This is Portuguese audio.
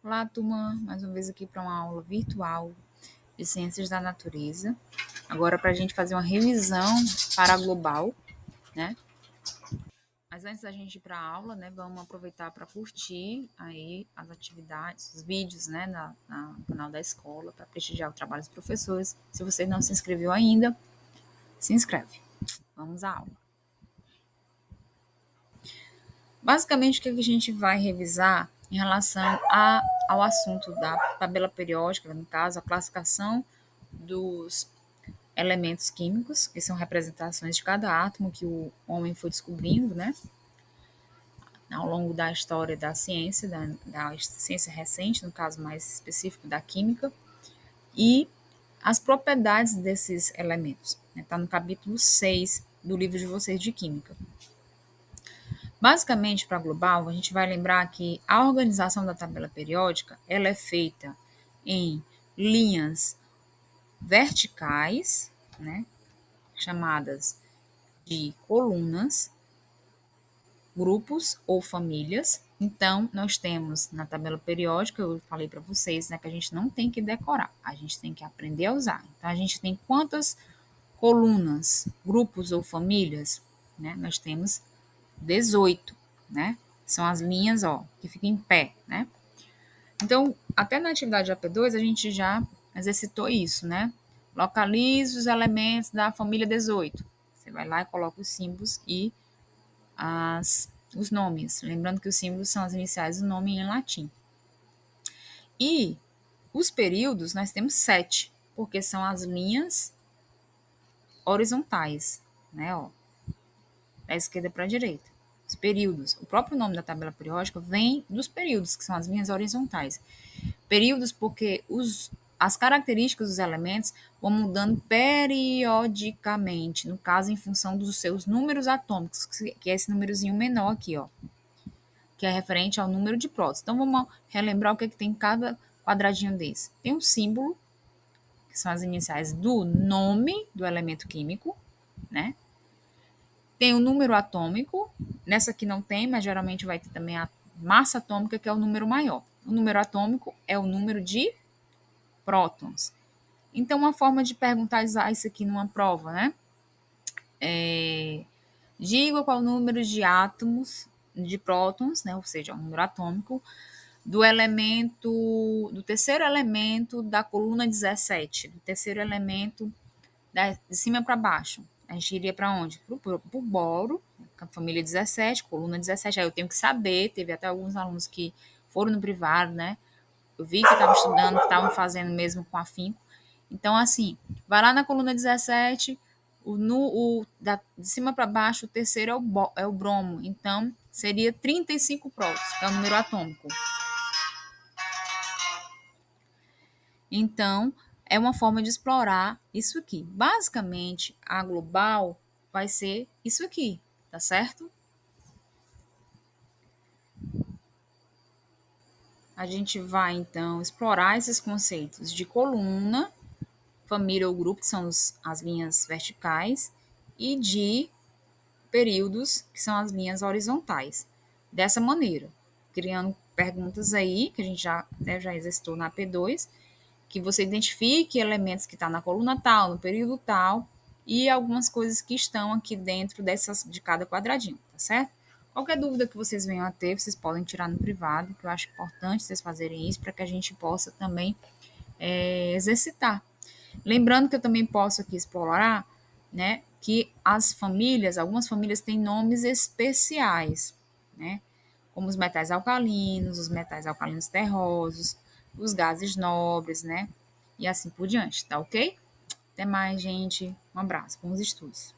Olá, turma, mais uma vez aqui para uma aula virtual de Ciências da Natureza. Agora para a gente fazer uma revisão para a global, né? Mas antes da gente ir para a aula, né, vamos aproveitar para curtir aí as atividades, os vídeos, né, no canal da escola, para prestigiar o trabalho dos professores. Se você não se inscreveu ainda, se inscreve. Vamos à aula. Basicamente, o que a gente vai revisar em relação ao assunto da tabela periódica, no caso, a classificação dos elementos químicos, que são representações de cada átomo que o homem foi descobrindo, né, ao longo da história da ciência, da ciência recente, no caso mais específico da química, e as propriedades desses elementos. Está no capítulo 6 do livro de vocês de Química. Basicamente, para a global, a gente vai lembrar que a organização da tabela periódica ela é feita em linhas verticais, né, chamadas de colunas, grupos ou famílias. Então, nós temos na tabela periódica, eu falei para vocês, né, que a gente não tem que decorar, a gente tem que aprender a usar. Então, a gente tem quantas colunas, grupos ou famílias? Né? Nós temos 18, né? São as linhas, ó, que ficam em pé, né? Então, até na atividade AP2 a gente já exercitou isso, né? Localize os elementos da família 18. Você vai lá e coloca os símbolos e os nomes. Lembrando que os símbolos são as iniciais do nome em latim. E os períodos nós temos 7, porque são as linhas horizontais, né? Ó, da esquerda para a direita. Os períodos. O próprio nome da tabela periódica vem dos períodos, que são as linhas horizontais. Períodos porque as características dos elementos vão mudando periodicamente, no caso, em função dos seus números atômicos, que é esse númerozinho menor aqui, ó, que é referente ao número de prótons. Então, vamos relembrar o que tem em cada quadradinho desse. Tem um símbolo, que são as iniciais do nome do elemento químico, né? Tem o número atômico, nessa aqui não tem, mas geralmente vai ter também a massa atômica, que é o número maior. O número atômico é o número de prótons. Então, uma forma de perguntar isso aqui numa prova, né? Diga qual o número de átomos, de prótons, né? Ou seja, o número atômico, do terceiro elemento da coluna 17, do terceiro elemento de cima para baixo. A gente iria para onde? Para o boro, família 17, coluna 17. Aí eu tenho que saber, teve até alguns alunos que foram no privado, né? Eu vi que estavam estudando, que estavam fazendo mesmo com afinco. Então, assim, vai lá na coluna 17, de cima para baixo, o terceiro é o bromo. Então, seria 35 prótons, que é o número atômico. Então, é uma forma de explorar isso aqui. Basicamente, a global vai ser isso aqui, tá certo? A gente vai, então, explorar esses conceitos de coluna, família ou grupo, que são as linhas verticais, e de períodos, que são as linhas horizontais. Dessa maneira, criando perguntas aí, que a gente já exercitou na P2, que você identifique elementos que estão na coluna tal, no período tal, e algumas coisas que estão aqui dentro de cada quadradinho, tá certo? Qualquer dúvida que vocês venham a ter, vocês podem tirar no privado, que eu acho importante vocês fazerem isso para que a gente possa também exercitar. Lembrando que eu também posso aqui explorar, né, que algumas famílias têm nomes especiais, né, como os metais alcalinos terrosos, os gases nobres, né, e assim por diante, tá ok? Até mais, gente. Um abraço, bons estudos.